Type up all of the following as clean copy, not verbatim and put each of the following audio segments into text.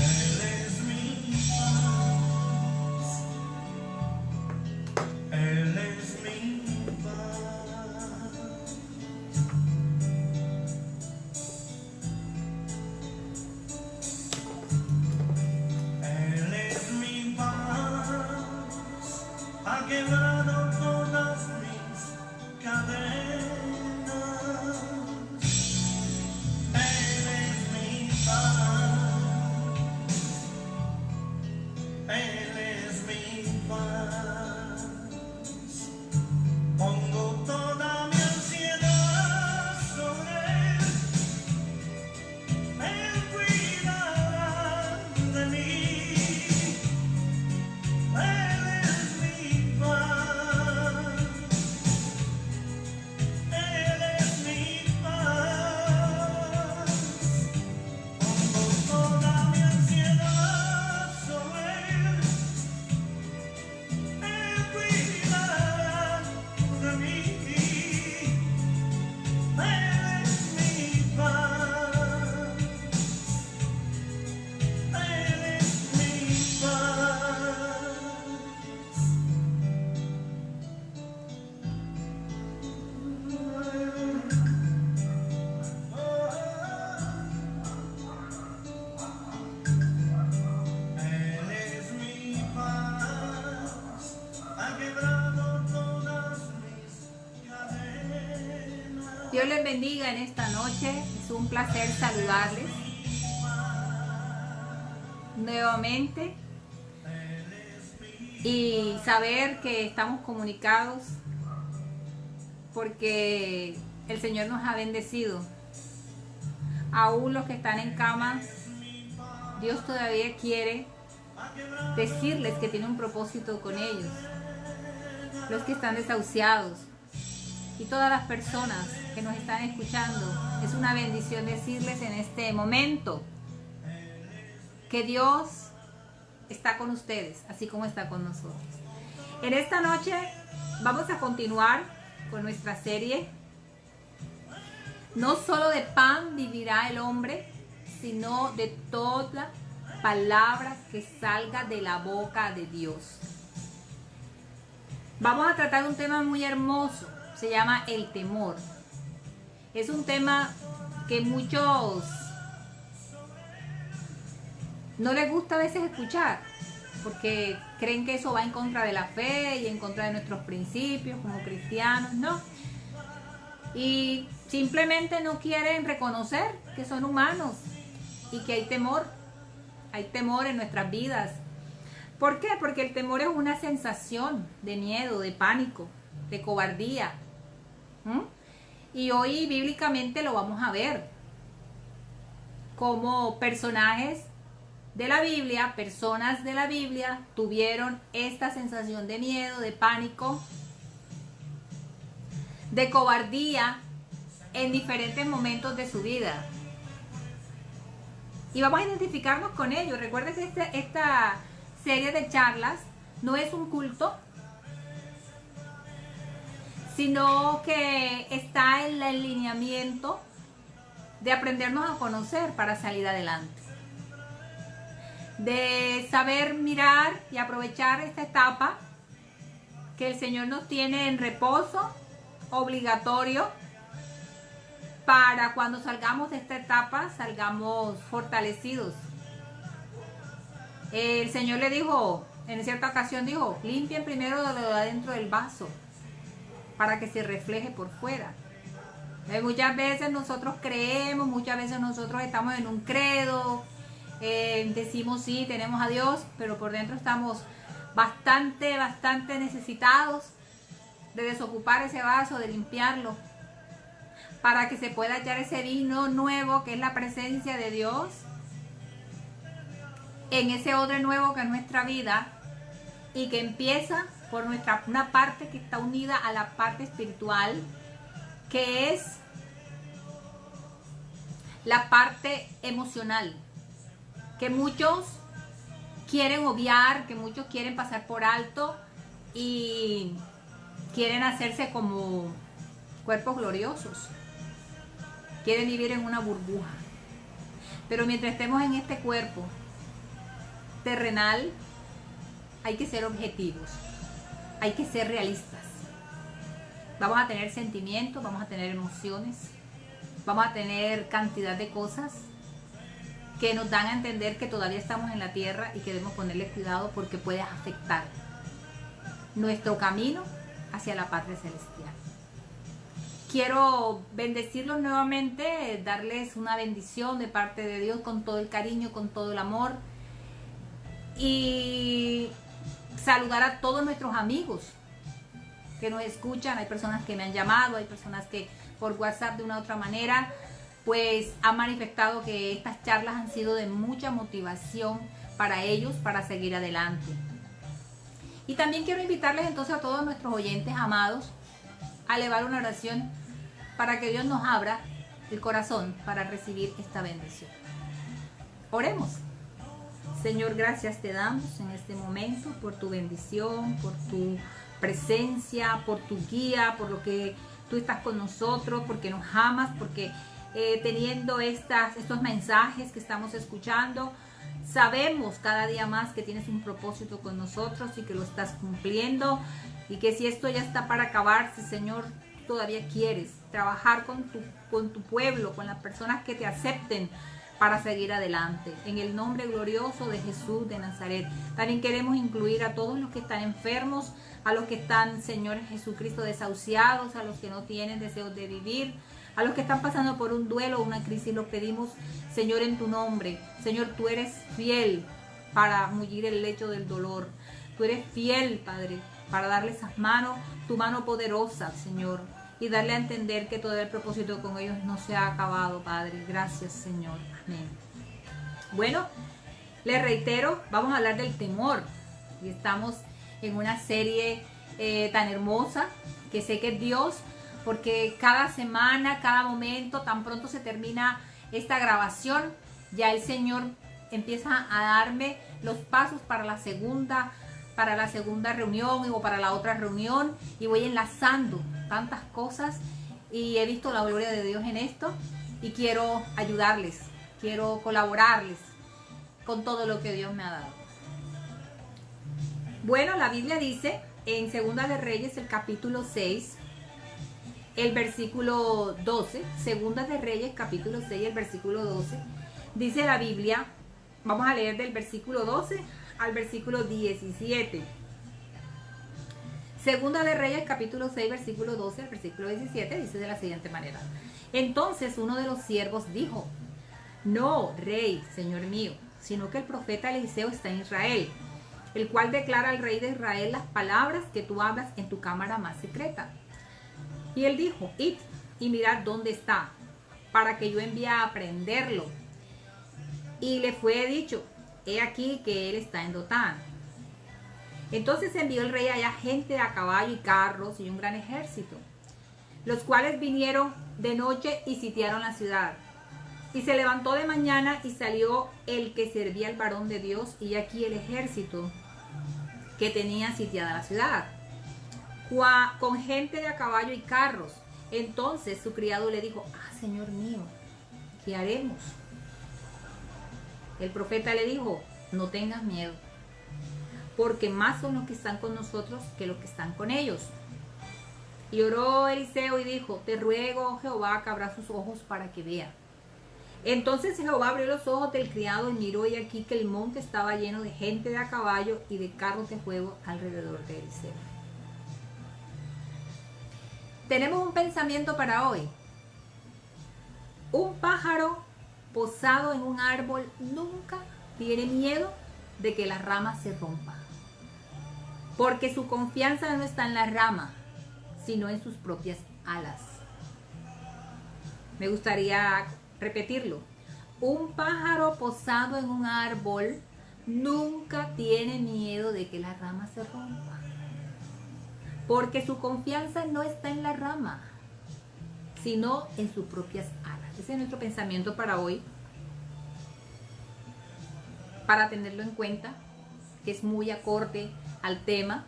Él es mi paz, Él es mi paz. Él es mi paz, ha quebrado todas mis cadenas. Él es mi paz, Él es mi paz. Pongo toda mi ansiedad sobre Él, Él cuidará de mí. Él es mi paz, Él es mi paz. Pongo toda mi ansiedad sobre Él, Él cuidará de mí. Él es mi paz, Él es mi paz. Él es mi paz, ha quebrado todas mis cadenas. Dios les bendiga en esta noche. Es un placer saludarles nuevamente y saber que estamos comunicados porque el Señor nos ha bendecido. Aún los que están en cama, Dios todavía quiere decirles que tiene un propósito con ellos. Los que están desahuciados y todas las personas que nos están escuchando, es una bendición decirles en este momento que Dios está con ustedes, así como está con nosotros. En esta noche vamos a continuar con nuestra serie. No solo de pan vivirá el hombre, sino de toda palabra que salga de la boca de Dios. Vamos a tratar un tema muy hermoso, se llama el temor. Es un tema que muchos no les gusta a veces escuchar, porque creen que eso va en contra de la fe y en contra de nuestros principios como cristianos, ¿no? Y simplemente no quieren reconocer que son humanos y que hay temor en nuestras vidas. ¿Por qué? Porque el temor es una sensación de miedo, de pánico, de cobardía. Y hoy bíblicamente lo vamos a ver como personajes de la Biblia, personas de la Biblia tuvieron esta sensación de miedo, de pánico, de cobardía en diferentes momentos de su vida. Y vamos a identificarnos con ellos. Recuerden que esta serie de charlas no es un culto, sino que está en el alineamiento de aprendernos a conocer para salir adelante. De saber mirar y aprovechar esta etapa que el Señor nos tiene en reposo obligatorio, para cuando salgamos de esta etapa salgamos fortalecidos. El Señor le dijo, en cierta ocasión dijo, limpien primero lo de adentro del vaso para que se refleje por fuera. Muchas veces nosotros creemos, muchas veces nosotros estamos en un credo, decimos sí, tenemos a Dios, pero por dentro estamos bastante necesitados de desocupar ese vaso, de limpiarlo, para que se pueda hallar ese vino nuevo que es la presencia de Dios en ese odre nuevo que es nuestra vida, y que empieza por una parte que está unida a la parte espiritual, que es la parte emocional, que muchos quieren obviar, que muchos quieren pasar por alto y quieren hacerse como cuerpos gloriosos. quieren vivir en una burbuja. Pero mientras estemos en este cuerpo terrenal, hay que ser objetivos, hay que ser realistas. Vamos a tener sentimientos, vamos a tener emociones, vamos a tener cantidad de cosas que nos dan a entender que todavía estamos en la tierra y que debemos ponerle cuidado porque puede afectar nuestro camino hacia la patria celestial. Quiero bendecirlos nuevamente, darles una bendición de parte de Dios con todo el cariño, con todo el amor, y saludar a todos nuestros amigos que nos escuchan. Hay personas que me han llamado, hay personas que por WhatsApp de una u otra manera pues han manifestado que estas charlas han sido de mucha motivación para ellos para seguir adelante. Y también quiero invitarles entonces a todos nuestros oyentes amados a elevar una oración para que Dios nos abra el corazón para recibir esta bendición. Oremos. Señor, gracias te damos en este momento por tu bendición, por tu presencia, por tu guía, por lo que tú estás con nosotros, porque nos amas, porque teniendo estos mensajes que estamos escuchando, sabemos cada día más que tienes un propósito con nosotros y que lo estás cumpliendo, y que si esto ya está para acabarse, Señor, todavía quieres trabajar con tu pueblo, con las personas que te acepten para seguir adelante. En el nombre glorioso de Jesús de Nazaret. También queremos incluir a todos los que están enfermos, a los que están, Señor Jesucristo, desahuciados, a los que no tienen deseos de vivir, a los que están pasando por un duelo o una crisis. Lo pedimos, Señor, en tu nombre. Señor, tú eres fiel para mullir el lecho del dolor. Tú eres fiel, Padre, para darle esas manos, tu mano poderosa, Señor, y darle a entender que todo el propósito con ellos no se ha acabado, Padre. Gracias, Señor. Amén. Bueno, les reitero, vamos a hablar del temor. Y estamos en una serie tan hermosa, que sé que es Dios, porque cada semana, cada momento, tan pronto se termina esta grabación, ya el Señor empieza a darme los pasos para la segunda reunión o para la otra reunión, y voy enlazando tantas cosas y he visto la gloria de Dios en esto, y quiero ayudarles, quiero colaborarles con todo lo que Dios me ha dado. Bueno, la Biblia dice en Segunda de Reyes, el capítulo 6, el versículo 12, Segunda de Reyes, capítulo 6, el versículo 12, dice la Biblia, vamos a leer del versículo 12 al versículo 17. Segunda de Reyes, capítulo 6, versículo 12 al versículo 17, dice de la siguiente manera. Entonces uno de los siervos dijo: no, rey, señor mío, sino que el profeta Eliseo está en Israel, el cual declara al rey de Israel las palabras que tú hablas en tu cámara más secreta. Y él dijo: id y mirad dónde está, para que yo envíe a prenderlo. Y le fue dicho: he aquí que él está en Dotán. Entonces envió el rey allá gente a caballo y carros y un gran ejército, los cuales vinieron de noche y sitiaron la ciudad. Y se levantó de mañana y salió el que servía al varón de Dios, y aquí el ejército que tenía sitiada la ciudad, con gente de a caballo y carros. Entonces su criado le dijo: señor mío, ¿qué haremos? El profeta le dijo: no tengas miedo, porque más son los que están con nosotros que los que están con ellos. Y oró Eliseo y dijo: te ruego, Jehová, que abra sus ojos para que vea. Entonces Jehová abrió los ojos del criado y miró, y aquí que el monte estaba lleno de gente de a caballo y de carros de fuego alrededor de Eliseo. Tenemos un pensamiento para hoy. Un pájaro posado en un árbol nunca tiene miedo de que la rama se rompa, porque su confianza no está en la rama, sino en sus propias alas. Me gustaría repetirlo. Un pájaro posado en un árbol nunca tiene miedo de que la rama se rompa, porque su confianza no está en la rama, sino en sus propias alas. Ese es nuestro pensamiento para hoy, para tenerlo en cuenta, que es muy acorde al tema.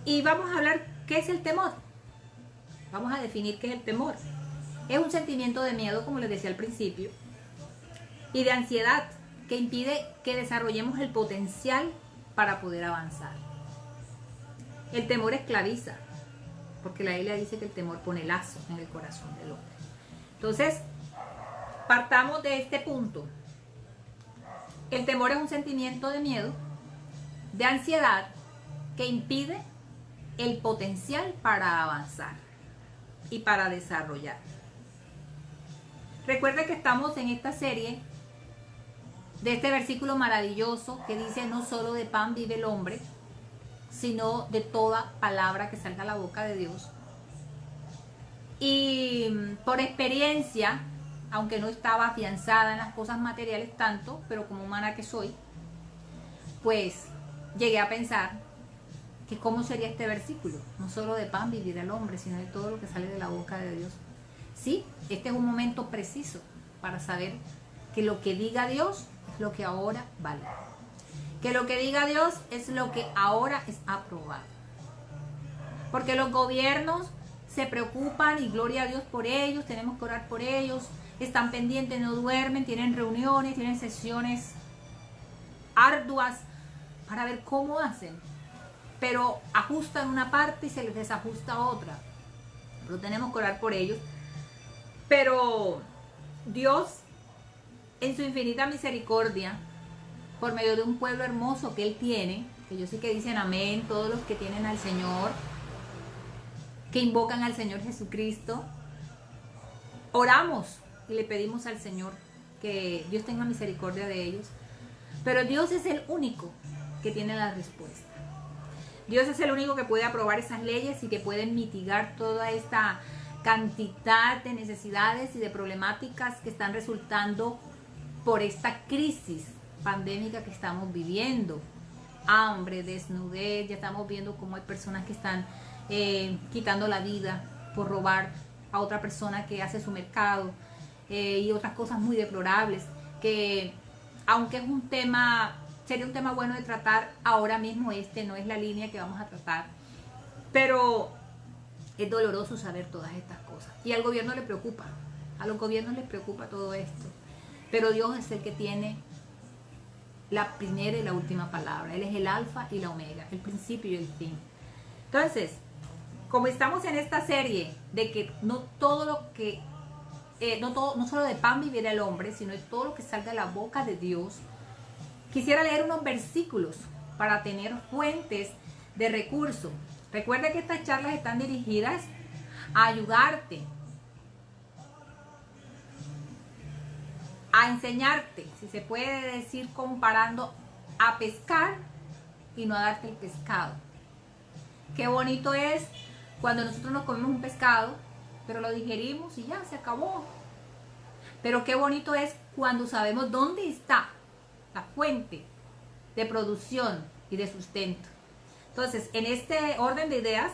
Y vamos a hablar, ¿qué es el temor? Vamos a definir qué es el temor. Es un sentimiento de miedo, como les decía al principio, y de ansiedad que impide que desarrollemos el potencial para poder avanzar. El temor esclaviza, porque la Biblia dice que el temor pone lazo en el corazón del hombre. Entonces, partamos de este punto. El temor es un sentimiento de miedo, de ansiedad, que impide el potencial para avanzar y para desarrollar. Recuerda que estamos en esta serie de este versículo maravilloso que dice: no solo de pan vive el hombre, sino de toda palabra que salga a la boca de Dios. Y por experiencia, aunque no estaba afianzada en las cosas materiales tanto, pero como humana que soy, pues llegué a pensar que cómo sería este versículo: no solo de pan vivirá el hombre, sino de todo lo que sale de la boca de Dios. Sí, este es un momento preciso para saber que lo que diga Dios es lo que ahora vale. Que lo que diga Dios es lo que ahora es aprobado. Porque los gobiernos se preocupan, y gloria a Dios por ellos, tenemos que orar por ellos, están pendientes, no duermen, tienen reuniones, tienen sesiones arduas para ver cómo hacen. Pero ajustan una parte y se les desajusta otra. Pero tenemos que orar por ellos. Pero Dios, en su infinita misericordia, por medio de un pueblo hermoso que Él tiene, que yo sé que dicen amén todos los que tienen al Señor, que invocan al Señor Jesucristo, oramos y le pedimos al Señor que Dios tenga misericordia de ellos. Pero Dios es el único que tiene la respuesta. Dios es el único que puede aprobar esas leyes y que puede mitigar toda esta cantidad de necesidades y de problemáticas que están resultando por esta crisis pandémica que estamos viviendo. Hambre, desnudez, ya estamos viendo cómo hay personas que están quitando la vida por robar a otra persona que hace su mercado, y otras cosas muy deplorables que, aunque es un tema, sería un tema bueno de tratar, ahora mismo este no es la línea que vamos a tratar, pero es doloroso saber todas estas cosas. Y al gobierno le preocupa, a los gobiernos les preocupa todo esto. Pero Dios es el que tiene la primera y la última palabra. Él es el alfa y la omega, el principio y el fin. Entonces, como estamos en esta serie de que no todo lo que, no solo de pan vivirá el hombre, sino de todo lo que salga de la boca de Dios, quisiera leer unos versículos para tener fuentes de recursos. Recuerda que estas charlas están dirigidas a ayudarte, a enseñarte, si se puede decir, comparando a pescar y no a darte el pescado. Qué bonito es cuando nosotros nos comemos un pescado, pero lo digerimos y ya se acabó. Pero qué bonito es cuando sabemos dónde está la fuente de producción y de sustento. Entonces, en este orden de ideas,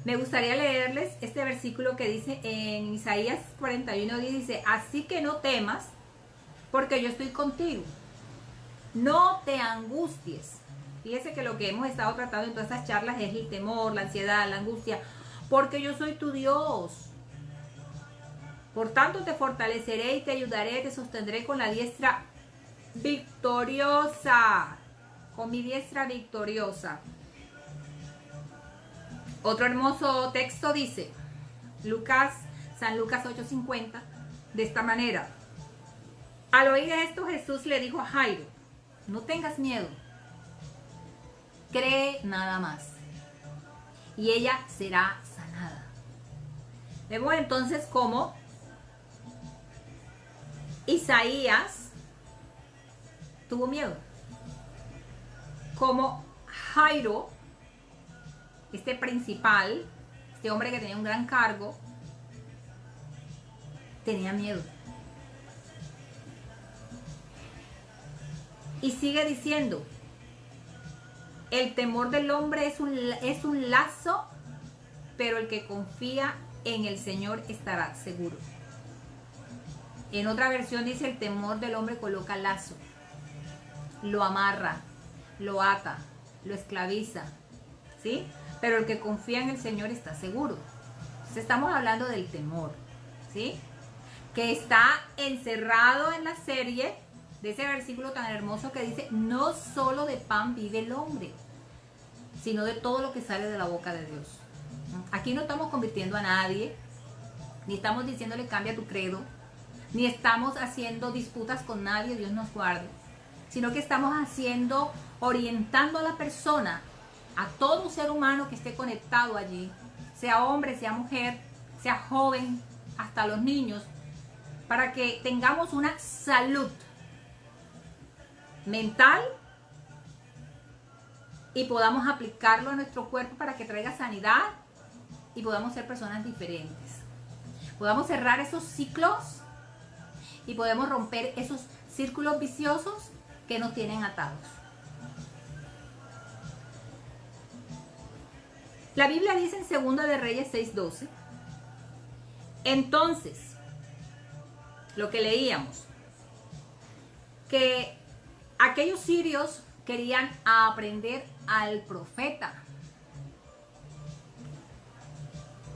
me gustaría leerles este versículo que dice en Isaías 41, dice: así que no temas, porque yo estoy contigo. No te angusties. Fíjese que lo que hemos estado tratando en todas estas charlas es el temor, la ansiedad, la angustia, porque yo soy tu Dios. Por tanto, te fortaleceré y te ayudaré, te sostendré con la diestra victoriosa. Con mi diestra victoriosa. Otro hermoso texto dice, San Lucas 8:50, de esta manera: al oír esto, Jesús le dijo a Jairo: no tengas miedo, cree nada más, y ella será sanada. Vemos entonces cómo Isaías tuvo miedo, como Jairo, este principal, este hombre que tenía un gran cargo, tenía miedo. Y sigue diciendo, el temor del hombre es un lazo, pero el que confía en el Señor estará seguro. En otra versión dice, el temor del hombre coloca lazo, lo amarra, lo ata, lo esclaviza, ¿sí? Pero el que confía en el Señor está seguro. Estamos hablando del temor, ¿sí? Que está encerrado en la serie de ese versículo tan hermoso que dice, no solo de pan vive el hombre, sino de todo lo que sale de la boca de Dios. Aquí no estamos convirtiendo a nadie, ni estamos diciéndole cambia tu credo, ni estamos haciendo disputas con nadie, Dios nos guarde, sino que estamos orientando a la persona, a todo ser humano que esté conectado allí, sea hombre, sea mujer, sea joven, hasta los niños, para que tengamos una salud mental y podamos aplicarlo a nuestro cuerpo para que traiga sanidad y podamos ser personas diferentes. Podamos cerrar esos ciclos y podemos romper esos círculos viciosos que nos tienen atados. La Biblia dice en 2 de Reyes 6:12, entonces, lo que leíamos, que aquellos sirios querían aprender al profeta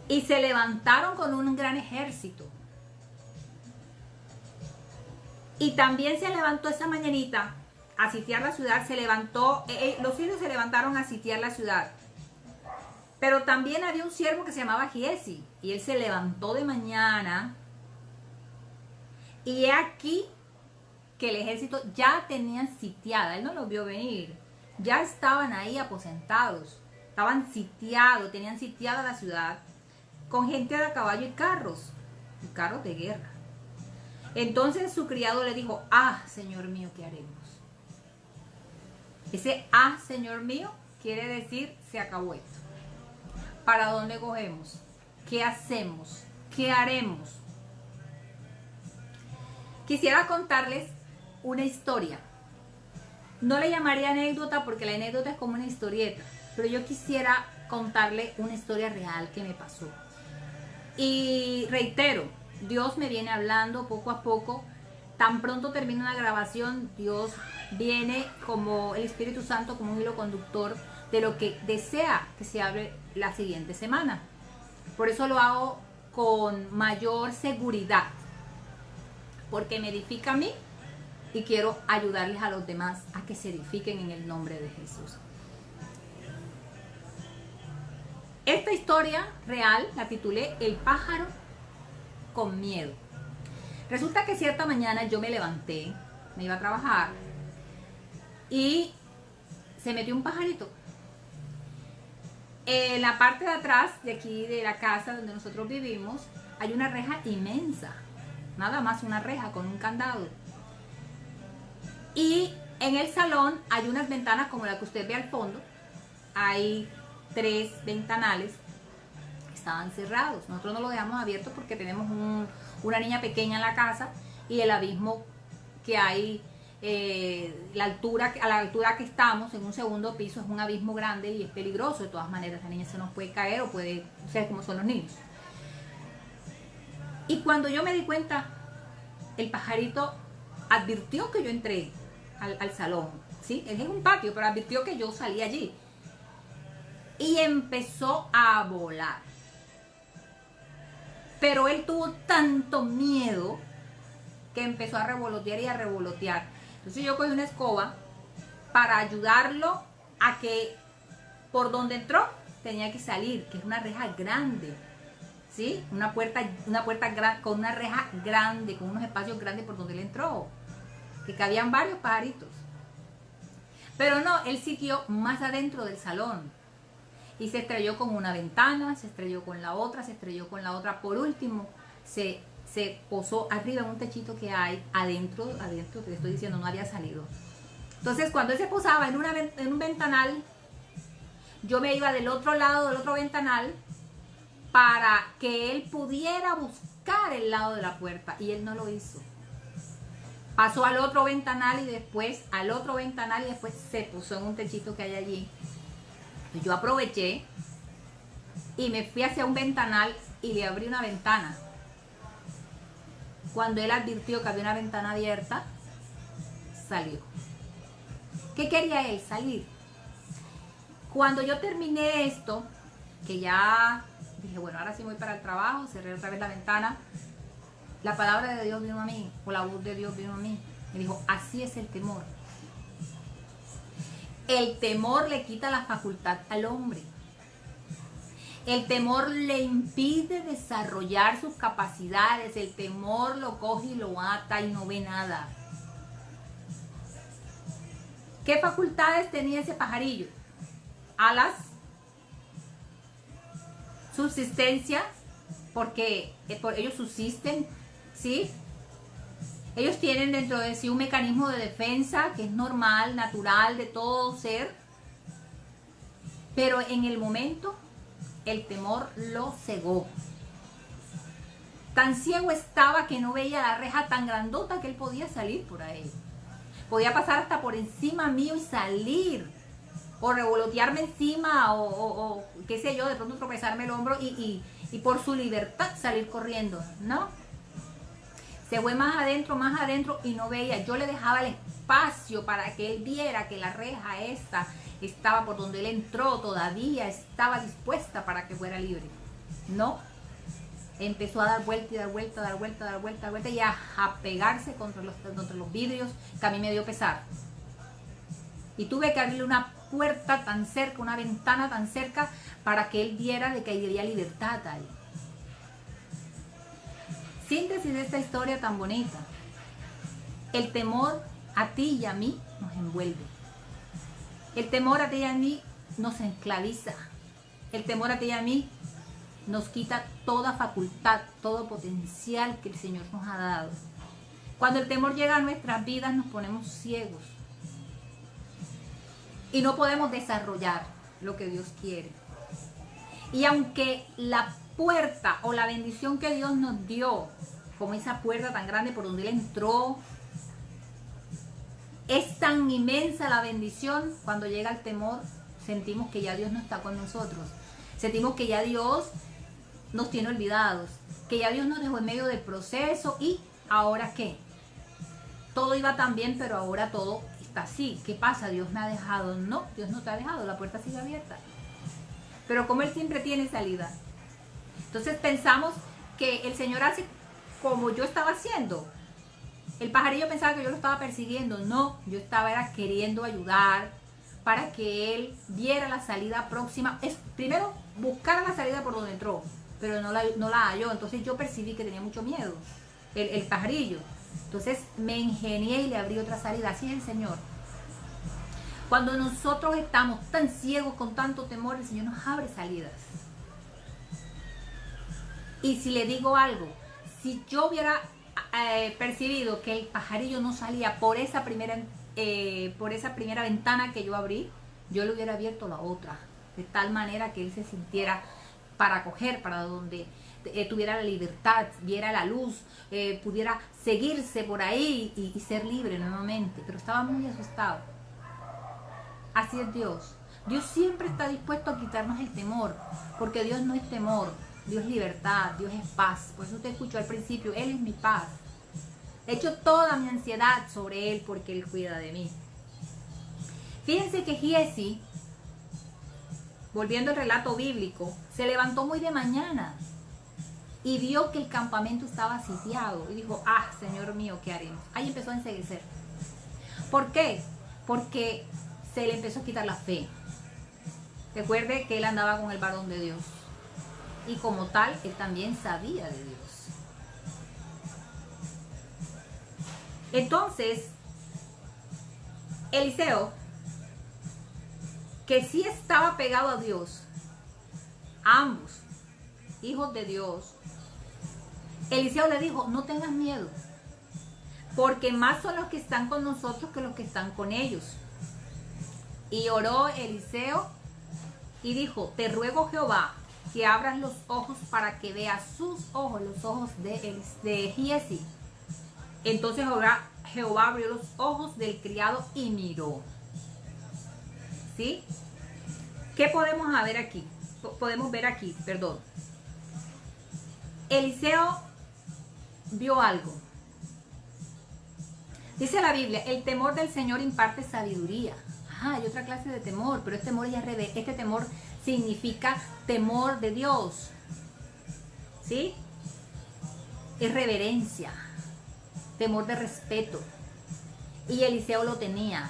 y se levantaron con un gran ejército. Y también se levantó esa mañanita a sitiar la ciudad, los sirios se levantaron a sitiar la ciudad. Pero también había un siervo que se llamaba Giesi, y él se levantó de mañana, y he aquí que el ejército ya tenían sitiada, él no los vio venir, ya estaban ahí aposentados, estaban sitiados, tenían sitiada la ciudad, con gente de a caballo y carros de guerra. Entonces su criado le dijo, Señor mío, ¿qué haremos? Ese Señor mío, quiere decir, se acabó esto. ¿Para dónde cogemos? ¿Qué hacemos? ¿Qué haremos? Quisiera contarles una historia. No le llamaría anécdota porque la anécdota es como una historieta, pero yo quisiera contarle una historia real que me pasó. Y reitero, Dios me viene hablando poco a poco. Tan pronto termina una grabación, Dios viene como el Espíritu Santo, como un hilo conductor de lo que desea que se hable la siguiente semana. Por eso lo hago con mayor seguridad, porque me edifica a mí y quiero ayudarles a los demás a que se edifiquen en el nombre de Jesús. Esta historia real la titulé El pájaro con miedo. Resulta que cierta mañana yo me levanté, me iba a trabajar y se metió un pajarito. En la parte de atrás de aquí de la casa donde nosotros vivimos hay una reja inmensa, nada más una reja con un candado. Y en el salón hay unas ventanas como la que usted ve al fondo, hay 3 ventanales, estaban cerrados. Nosotros no los dejamos abiertos porque tenemos una niña pequeña en la casa y el abismo que hay, a la altura que estamos en un segundo piso es un abismo grande y es peligroso. De todas maneras la niña se nos puede caer o puede ser como son los niños. Y cuando yo me di cuenta, el pajarito advirtió que yo entré al salón, ¿sí? Es un patio, pero advirtió que yo salí allí y empezó a volar. Pero él tuvo tanto miedo que empezó a revolotear y a revolotear. Entonces yo cogí una escoba para ayudarlo a que por donde entró tenía que salir, que es una reja grande, ¿sí? Una puerta con una reja grande, con unos espacios grandes por donde él entró, que cabían varios pajaritos. Pero no, él siguió más adentro del salón. Y se estrelló con una ventana, se estrelló con la otra, se estrelló con la otra. Por último, se posó arriba en un techito que hay adentro, te estoy diciendo, no había salido. Entonces, cuando él se posaba en un ventanal, yo me iba del otro lado, del otro ventanal, para que él pudiera buscar el lado de la puerta. Y él no lo hizo. Pasó al otro ventanal y después al otro ventanal y después se posó en un techito que hay allí. Yo aproveché y me fui hacia un ventanal y le abrí una ventana. Cuando él advirtió que había una ventana abierta, salió. ¿Qué quería él? Salir. Cuando yo terminé esto, que ya Dije, bueno, ahora sí voy para el trabajo, cerré otra vez la ventana. La palabra de Dios vino a mí, o la voz de Dios vino a mí. Me dijo, así es el temor. El temor le quita la facultad al hombre. El temor le impide desarrollar sus capacidades. El temor lo coge y lo ata y no ve nada. ¿Qué facultades tenía ese pajarillo? Alas, subsistencia, porque ellos subsisten, ¿sí? Ellos tienen dentro de sí un mecanismo de defensa que es normal, natural de todo ser, pero en el momento el temor lo cegó. Tan ciego estaba que no veía la reja tan grandota que él podía salir por ahí. Podía pasar hasta por encima mío y salir, o revolotearme encima, o qué sé yo, de pronto tropezarme el hombro y por su libertad salir corriendo, ¿no? Se fue más adentro y no veía. Yo le dejaba el espacio para que él viera que la reja esta estaba por donde él entró, todavía estaba dispuesta para que fuera libre. No, empezó a dar vuelta y dar vuelta, dar vuelta, dar vuelta, dar vuelta y a pegarse contra los vidrios, que a mí me dio pesar. Y tuve que abrirle una puerta tan cerca, una ventana tan cerca, para que él viera de que había libertad ahí. Síntesis de esta historia tan bonita. El temor a ti y a mí nos envuelve. El temor a ti y a mí nos esclaviza. El temor a ti y a mí nos quita toda facultad, todo potencial que el Señor nos ha dado. Cuando el temor llega a nuestras vidas nos ponemos ciegos y no podemos desarrollar lo que Dios quiere. Y aunque la puerta o la bendición que Dios nos dio, como esa puerta tan grande por donde Él entró, es tan inmensa la bendición, cuando llega el temor sentimos que ya Dios no está con nosotros. Sentimos que ya Dios nos tiene olvidados, que ya Dios nos dejó en medio del proceso y ¿ahora qué? Todo iba tan bien, pero ahora todo está así. ¿Qué pasa? ¿Dios me ha dejado? No, Dios no te ha dejado, la puerta sigue abierta. Pero como Él siempre tiene salida. Entonces pensamos que el Señor hace como yo estaba haciendo. El pajarillo pensaba que yo lo estaba persiguiendo. No, yo estaba queriendo ayudar para que Él viera la salida próxima. Es primero buscar la salida por donde entró, pero no la halló. Entonces yo percibí que tenía mucho miedo, el pajarillo. Entonces me ingenié y le abrí otra salida. Así es el Señor. Cuando nosotros estamos tan ciegos con tanto temor, el Señor nos abre salidas. Y si le digo algo, si yo hubiera percibido que el pajarillo no salía por esa primera ventana que yo abrí, yo le hubiera abierto la otra, de tal manera que él se sintiera para coger, para donde tuviera la libertad, viera la luz, pudiera seguirse por ahí y ser libre nuevamente. Pero estaba muy asustado. Así es Dios. Dios siempre está dispuesto a quitarnos el temor, porque Dios no es temor, Dios es libertad, Dios es paz. Por eso te escuchó al principio, Él es mi paz. He hecho toda mi ansiedad sobre Él porque Él cuida de mí. Fíjense que Giesi, volviendo al relato bíblico, se levantó muy de mañana y vio que el campamento estaba sitiado y dijo, Señor mío, ¿qué haremos? Ahí empezó a enseguecer. ¿Por qué? Porque se le empezó a quitar la fe. Recuerde que él andaba con el varón de Dios y como tal, él también sabía de Dios. Entonces, Eliseo, que sí estaba pegado a Dios, ambos, hijos de Dios, Eliseo le dijo, no tengas miedo, porque más son los que están con nosotros que los que están con ellos. Y oró Eliseo y dijo, te ruego Jehová, que abras los ojos para que veas sus ojos, los ojos de Giesi. Entonces Jehová abrió los ojos del criado y miró. ¿Sí? ¿Qué podemos ver aquí? Eliseo vio algo. Dice la Biblia, el temor del Señor imparte sabiduría. Hay otra clase de temor, pero este temor significa temor de Dios. ¿sí? Es reverencia, temor de respeto. Y Eliseo lo tenía.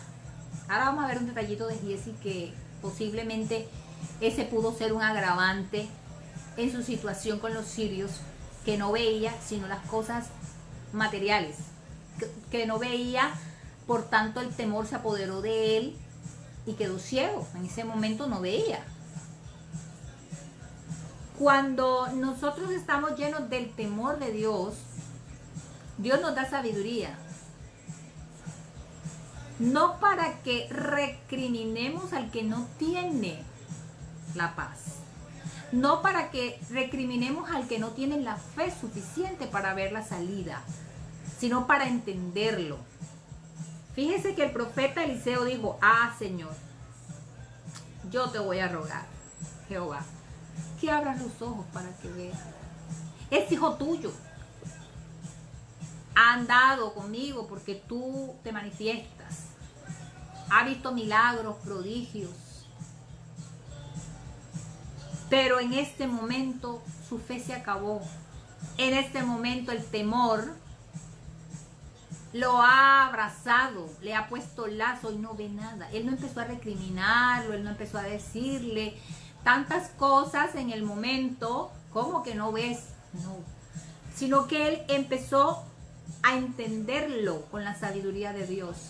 Ahora vamos a ver un detallito de Giesi que posiblemente ese pudo ser un agravante en su situación con los sirios, que no veía sino las cosas materiales, que no veía, por tanto el temor se apoderó de él y quedó ciego. En ese momento no veía. Cuando nosotros estamos llenos del temor de Dios, Dios nos da sabiduría. No para que recriminemos al que no tiene la paz. No para que recriminemos al que no tiene la fe suficiente para ver la salida, sino para entenderlo. Fíjese que el profeta Eliseo dijo: ah, Señor, yo te voy a rogar, Jehová, que abras los ojos para que veas. Es hijo tuyo. Ha andado conmigo porque tú te manifiestas. Ha visto milagros, prodigios. Pero en este momento su fe se acabó. En este momento el temor lo ha abrazado, le ha puesto lazo y no ve nada. Él no empezó a recriminarlo, él no empezó a decirle tantas cosas en el momento. ¿Cómo que no ves? No. Sino que él empezó a entenderlo con la sabiduría de Dios.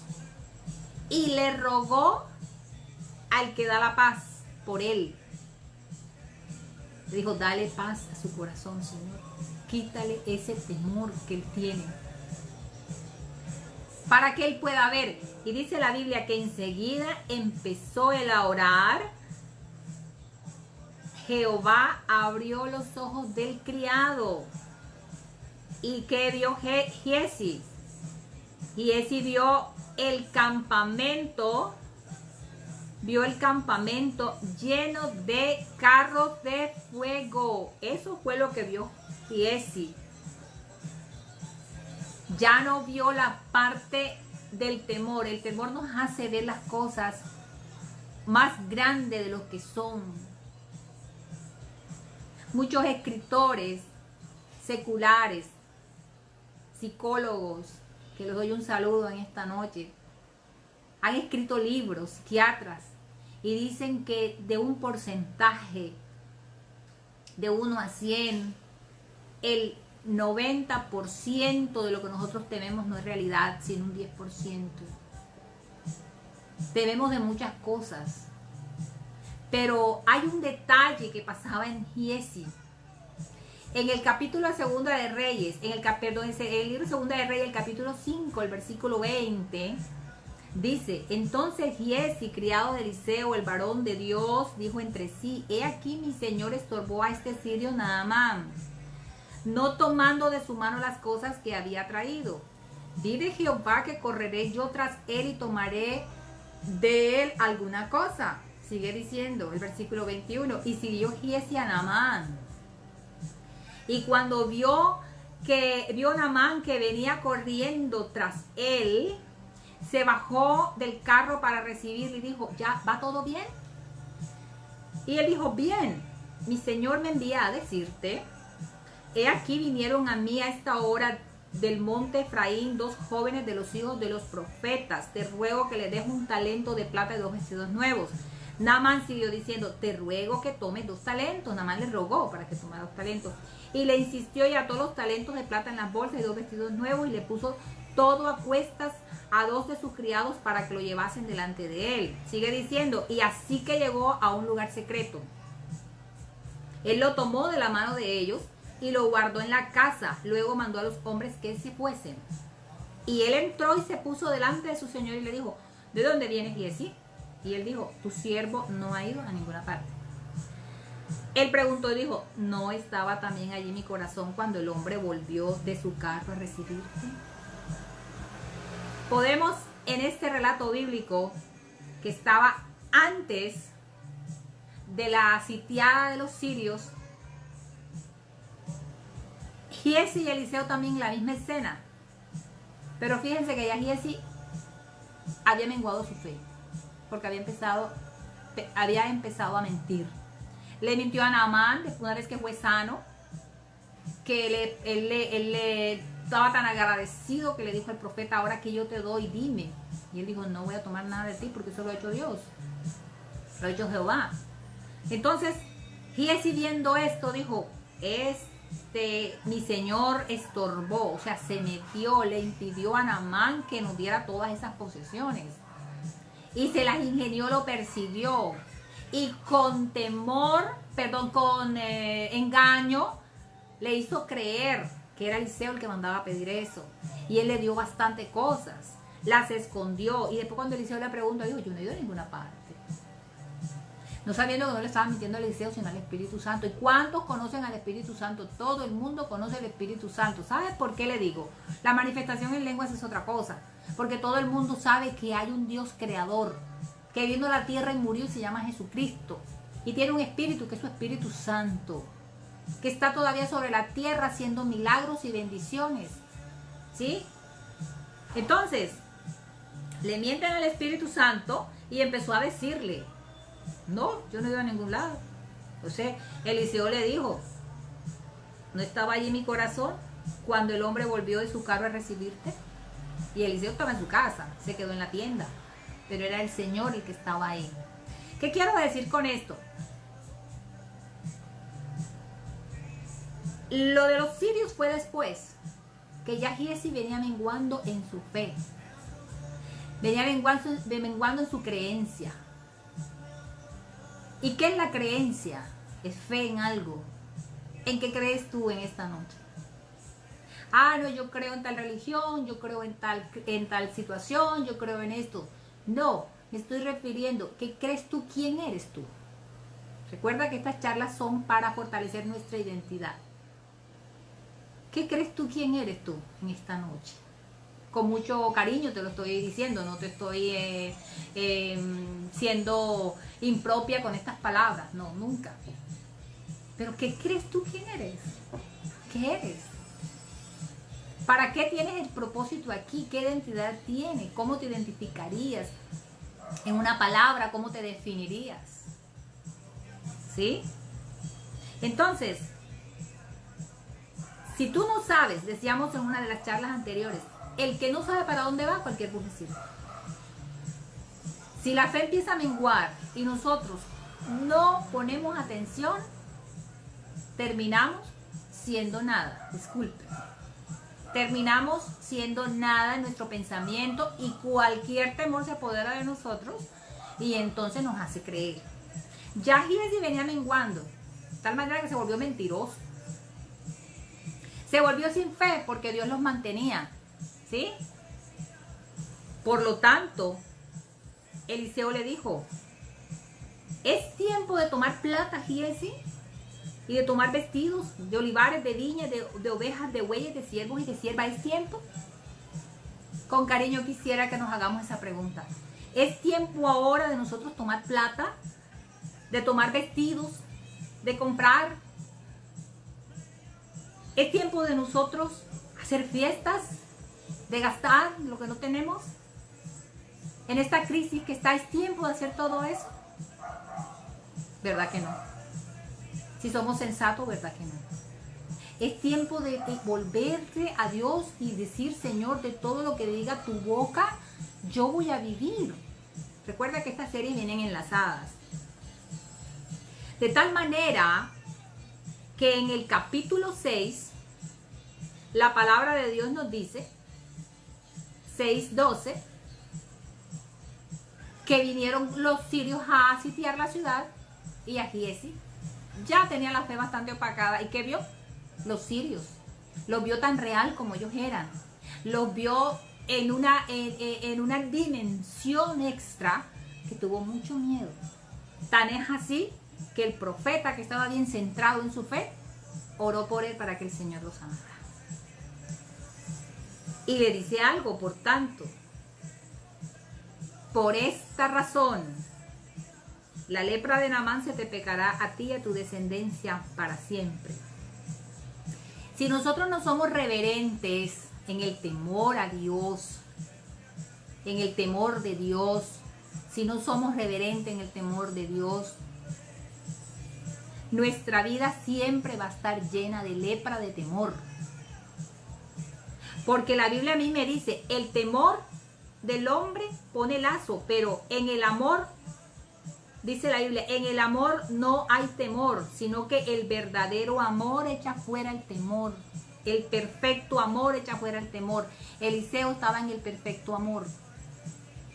Y le rogó al que da la paz por él. Le dijo: dale paz a su corazón, Señor. Quítale ese temor que él tiene, para que él pueda ver. Y dice la Biblia que enseguida empezó él a orar. Jehová abrió los ojos del criado. ¿Y qué vio Giesi? Giesi vio el campamento lleno de carros de fuego. Eso fue lo que vio Giesi. Ya no vio la parte del temor. El temor nos hace ver las cosas más grandes de lo que son. Muchos escritores seculares, psicólogos, que les doy un saludo en esta noche, han escrito libros, psiquiatras, y dicen que de un porcentaje de 1 a 100, el 90% de lo que nosotros tememos no es realidad, sino un 10%. Tememos de muchas cosas, pero hay un detalle que pasaba en Giesi. En el capítulo de Segunda de Reyes, el libro de Segunda de Reyes, el capítulo 5, el versículo 20, dice: entonces Giesi, criado de Eliseo, el varón de Dios, dijo entre sí: he aquí mi señor estorbó a este sirio Naamán, no tomando de su mano las cosas que había traído. Vive Jehová que correré yo tras él y tomaré de él alguna cosa. Sigue diciendo el versículo 21. Y siguió Giesi a Naamán. Y cuando vio Naamán que venía corriendo tras él, se bajó del carro para recibirle y dijo: ¿ya va todo bien? Y él dijo: bien, mi señor me envía a decirte: he aquí vinieron a mí a esta hora del monte Efraín 2 jóvenes de los hijos de los profetas. Te ruego que les des un talento de plata y 2 vestidos nuevos. Naamán siguió diciendo: te ruego que tomes 2 talentos. Naamán le rogó para que tomara 2 talentos. Y le insistió y ató los talentos de plata en las bolsas y 2 vestidos nuevos, y le puso todo a cuestas a 2 de sus criados para que lo llevasen delante de él. Sigue diciendo: y así que llegó a un lugar secreto, él lo tomó de la mano de ellos y lo guardó en la casa. Luego mandó a los hombres que se fuesen. Y él entró y se puso delante de su señor y le dijo: ¿de dónde vienes, Giesi? Y él dijo: tu siervo no ha ido a ninguna parte. Él preguntó y dijo: ¿no estaba también allí mi corazón cuando el hombre volvió de su carro a recibirte? Podemos, en este relato bíblico que estaba antes de la sitiada de los sirios, Giesi y Eliseo también en la misma escena. Pero fíjense que ya Giesi había menguado su fe, porque había empezado a mentir. Le mintió a Naamán una vez que fue sano. que él le estaba tan agradecido que le dijo al profeta, ahora que yo te doy, dime. Y él dijo, no voy a tomar nada de ti porque eso lo ha hecho Dios, lo ha hecho Jehová. Entonces, Giezi viendo esto dijo, mi señor estorbó, o sea, se metió, le impidió a Naamán que nos diera todas esas posesiones. Y se las ingenió, lo persiguió. Y con temor, con engaño, le hizo creer que era Eliseo el que mandaba a pedir eso. Y él le dio bastante cosas, las escondió. Y después cuando Eliseo le preguntó, dijo, yo no he ido a ninguna parte. No sabiendo que no le estaba mintiendo a Eliseo, sino al Espíritu Santo. ¿Y cuántos conocen al Espíritu Santo? Todo el mundo conoce al Espíritu Santo. ¿Sabes por qué le digo? La manifestación en lenguas es otra cosa. Porque todo el mundo sabe que hay un Dios creador, que vino a la tierra y murió y se llama Jesucristo. Y tiene un Espíritu, que es su Espíritu Santo, que está todavía sobre la tierra haciendo milagros y bendiciones. ¿Sí? Entonces, le mienten al Espíritu Santo y empezó a decirle, no, yo no he ido a ningún lado. Entonces, Eliseo le dijo, ¿no estaba allí mi corazón cuando el hombre volvió de su carro a recibirte? Y Eliseo estaba en su casa, se quedó en la tienda, pero era el Señor el que estaba ahí. ¿Qué quiero decir con esto? Lo de los sirios fue después, que ya Giezi venía menguando en su fe, venía menguando en su creencia. ¿Y qué es la creencia? Es fe en algo. ¿En qué crees tú en esta noche? Ah, no, yo creo en tal religión, yo creo en tal situación, yo creo en esto. No, me estoy refiriendo, ¿qué crees tú? ¿Quién eres tú? Recuerda que estas charlas son para fortalecer nuestra identidad. ¿Qué crees tú? ¿Quién eres tú en esta noche? Con mucho cariño te lo estoy diciendo, no te estoy siendo impropia con estas palabras, no, nunca. Pero ¿qué crees tú? ¿Quién eres? ¿Qué eres? ¿Para qué tienes el propósito aquí? ¿Qué identidad tienes? ¿Cómo te identificarías? En una palabra, ¿cómo te definirías? ¿Sí? Entonces, si tú no sabes, decíamos en una de las charlas anteriores, el que no sabe para dónde va, cualquier bus le sirve. Si la fe empieza a menguar y nosotros no ponemos atención, terminamos siendo nada. Disculpen. Terminamos siendo nada en nuestro pensamiento y cualquier temor se apodera de nosotros y entonces nos hace creer. Ya Giezi venía menguando, de tal manera que se volvió mentiroso. Se volvió sin fe porque Dios los mantenía. ¿Sí? Por lo tanto, Eliseo le dijo, es tiempo de tomar plata, Giezi, y de tomar vestidos de olivares, de viñas, de ovejas, de bueyes, de siervos y de siervas. ¿Es tiempo? Con cariño quisiera que nos hagamos esa pregunta. ¿Es tiempo ahora de nosotros tomar plata, de tomar vestidos, de comprar? ¿Es tiempo de nosotros hacer fiestas, de gastar lo que no tenemos? En esta crisis que está, ¿es tiempo de hacer todo eso? ¿Verdad que no? Si somos sensatos, ¿verdad que no? Es tiempo de volverte a Dios y decir, Señor, de todo lo que diga tu boca, yo voy a vivir. Recuerda que estas series vienen enlazadas. De tal manera que en el capítulo 6, la palabra de Dios nos dice, 6:12, que vinieron los sirios a sitiar la ciudad y a Giezi ya tenía la fe bastante opacada. ¿Y qué vio? Los sirios. Los vio tan real como ellos eran. Los vio en una dimensión extra que tuvo mucho miedo. Tan es así que el profeta, que estaba bien centrado en su fe, oró por él para que el Señor los amara. Y le dice algo, por tanto, por esta razón, la lepra de Naamán se te pegará a ti y a tu descendencia para siempre. Si nosotros no somos reverentes en el temor a Dios, en el temor de Dios, si no somos reverentes en el temor de Dios, nuestra vida siempre va a estar llena de lepra de temor. Porque la Biblia a mí me dice, el temor del hombre pone lazo, pero en el amor, dice la Biblia, en el amor no hay temor, sino que el verdadero amor echa fuera el temor. El perfecto amor echa fuera el temor. Eliseo estaba en el perfecto amor.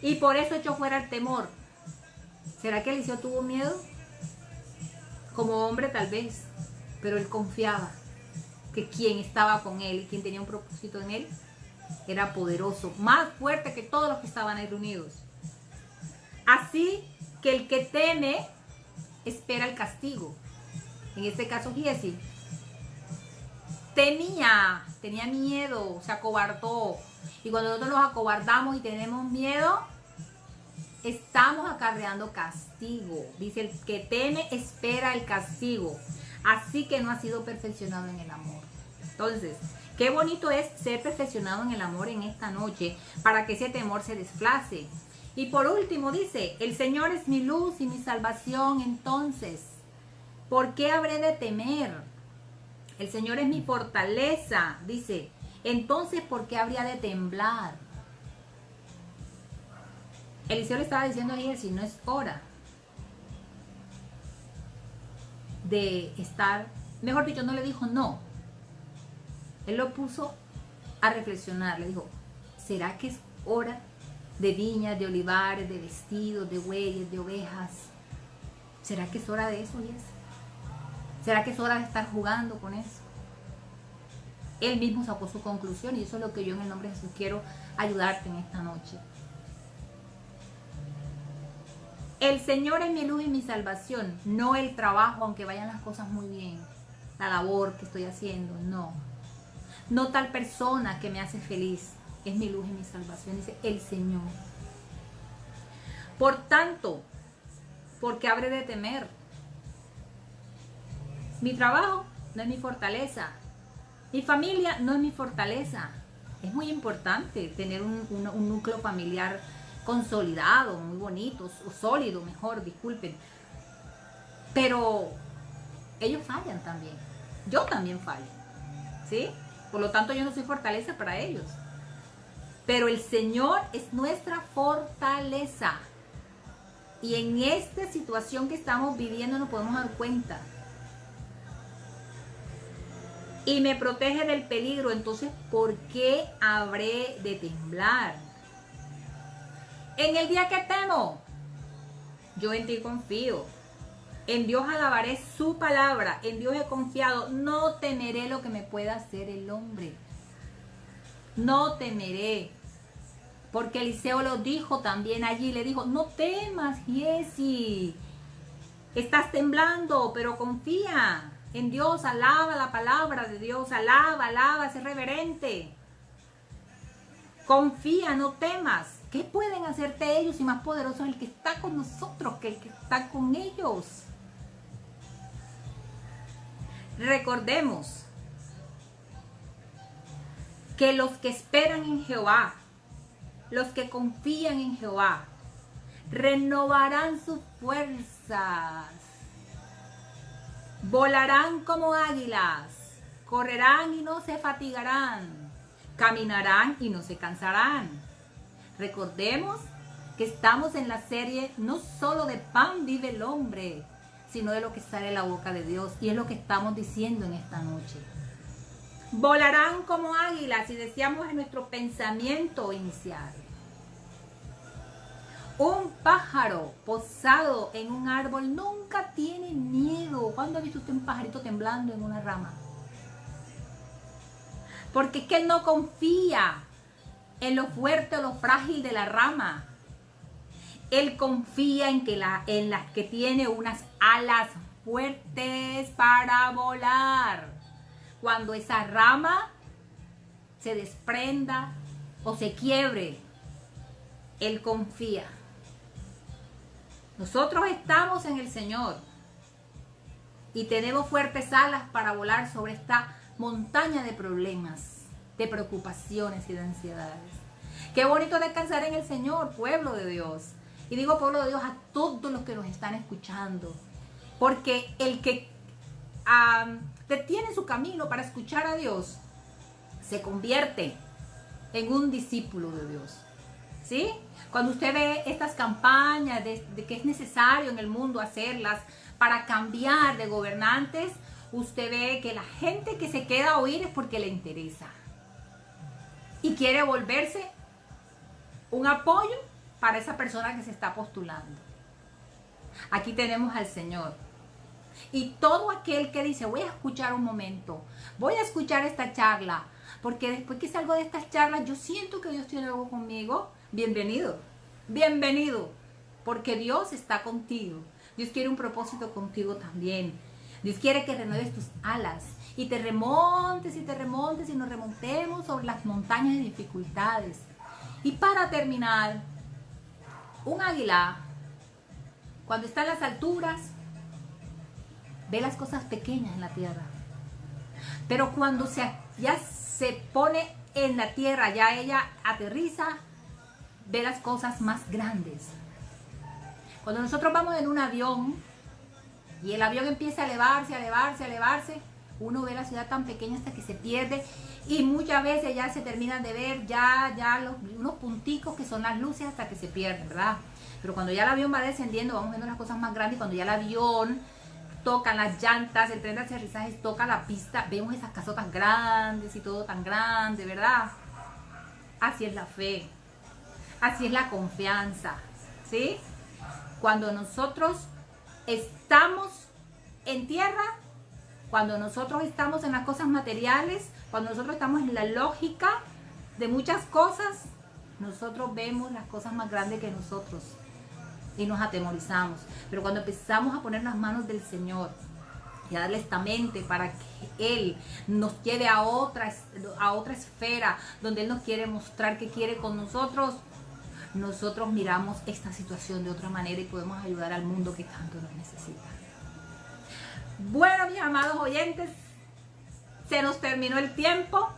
Y por eso echó fuera el temor. ¿Será que Eliseo tuvo miedo? Como hombre tal vez, pero él confiaba que quien estaba con él y quien tenía un propósito en él era poderoso, más fuerte que todos los que estaban ahí reunidos. Así que el que teme espera el castigo. En este caso Giesi tenía miedo, se acobardó. Y cuando nosotros nos acobardamos y tenemos miedo, estamos acarreando castigo. Dice, el que teme espera el castigo. Así que no ha sido perfeccionado en el amor. Entonces, qué bonito es ser perfeccionado en el amor en esta noche para que ese temor se desplace. Y por último dice, el Señor es mi luz y mi salvación. Entonces, ¿por qué habré de temer? El Señor es mi fortaleza. Dice, entonces, ¿por qué habría de temblar? Eliseo le estaba diciendo a Giesi, no es hora de estar, mejor dicho, no le dijo no. Él lo puso a reflexionar, le dijo, ¿será que es hora de viñas, de olivares, de vestidos, de bueyes, de ovejas? ¿Será que es hora de eso, Giesi? ¿Será que es hora de estar jugando con eso? Él mismo sacó su conclusión y eso es lo que yo en el nombre de Jesús quiero ayudarte en esta noche. El Señor es mi luz y mi salvación, no el trabajo, aunque vayan las cosas muy bien, la labor que estoy haciendo, no. No tal persona que me hace feliz, es mi luz y mi salvación, dice el Señor. Por tanto, ¿por qué habré de temer? Mi trabajo no es mi fortaleza, mi familia no es mi fortaleza. Es muy importante tener un núcleo familiar consolidado, muy bonito, sólido, mejor, disculpen. Pero ellos fallan también. Yo también fallo, ¿sí? Por lo tanto, yo no soy fortaleza para ellos. Pero el Señor es nuestra fortaleza. Y en esta situación que estamos viviendo nos podemos dar cuenta. Y me protege del peligro. Entonces, ¿por qué habré de temblar? En el día que temo, yo en ti confío. En Dios alabaré su palabra. En Dios he confiado. No temeré lo que me pueda hacer el hombre. No temeré. Porque Eliseo lo dijo también allí. Le dijo, no temas, Giesi. Estás temblando, pero confía en Dios. Alaba la palabra de Dios. Alaba, sé reverente. Confía, no temas. ¿Qué pueden hacerte ellos? Y más poderoso es el que está con nosotros que el que está con ellos. Recordemos que los que esperan en Jehová, los que confían en Jehová, renovarán sus fuerzas, volarán como águilas, correrán y no se fatigarán, caminarán y no se cansarán. Recordemos que estamos en la serie no solo de pan vive el hombre, sino de lo que sale de la boca de Dios. Y es lo que estamos diciendo en esta noche. Volarán como águilas, y decíamos en nuestro pensamiento inicial. Un pájaro posado en un árbol nunca tiene miedo. ¿Cuándo ha visto usted un pajarito temblando en una rama? Porque es que él no confía en lo fuerte o lo frágil de la rama. Él confía en las que tiene unas alas fuertes para volar. Cuando esa rama se desprenda o se quiebre, él confía. Nosotros estamos en el Señor y tenemos fuertes alas para volar sobre esta montaña de problemas, de preocupaciones y de ansiedades. Qué bonito descansar en el Señor, pueblo de Dios. Y digo pueblo de Dios a todos los que nos están escuchando. Porque el que detiene su camino para escuchar a Dios, se convierte en un discípulo de Dios. ¿Sí? Cuando usted ve estas campañas de que es necesario en el mundo hacerlas para cambiar de gobernantes, usted ve que la gente que se queda a oír es porque le interesa y quiere volverse un apoyo para esa persona que se está postulando. Aquí tenemos al Señor. Y todo aquel que dice, voy a escuchar un momento, voy a escuchar esta charla, porque después que salgo de estas charlas yo siento que Dios tiene algo conmigo. Bienvenido, bienvenido, porque Dios está contigo. Dios quiere un propósito contigo también. Dios quiere que renueves tus alas y te remontes y te remontes y nos remontemos sobre las montañas de dificultades. Y para terminar, un águila, cuando está en las alturas, ve las cosas pequeñas en la tierra. Pero cuando ya se pone en la tierra, ya ella aterriza, ve las cosas más grandes. Cuando nosotros vamos en un avión y el avión empieza a elevarse, a elevarse, a elevarse, uno ve la ciudad tan pequeña hasta que se pierde y muchas veces ya se terminan de ver unos punticos que son las luces hasta que se pierden, ¿verdad? Pero cuando ya el avión va descendiendo, vamos viendo las cosas más grandes y cuando ya el avión toca las llantas, el tren de aterrizaje toca la pista, vemos esas casotas grandes y todo tan grande, ¿verdad? Así es la fe. Así es la confianza, ¿sí? Cuando nosotros estamos en tierra, cuando nosotros estamos en las cosas materiales, cuando nosotros estamos en la lógica de muchas cosas, nosotros vemos las cosas más grandes que nosotros y nos atemorizamos. Pero cuando empezamos a poner las manos del Señor y a darle esta mente para que Él nos lleve a otra esfera donde Él nos quiere mostrar qué quiere con nosotros, nosotros miramos esta situación de otra manera y podemos ayudar al mundo que tanto nos necesita. Bueno, mis amados oyentes, se nos terminó el tiempo.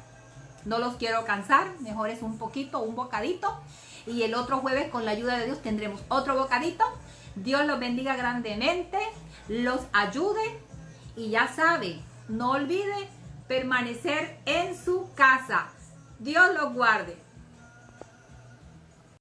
No los quiero cansar, mejor es un bocadito. Y el otro jueves, con la ayuda de Dios, tendremos otro bocadito. Dios los bendiga grandemente, los ayude. Y ya sabe, no olvide permanecer en su casa. Dios los guarde.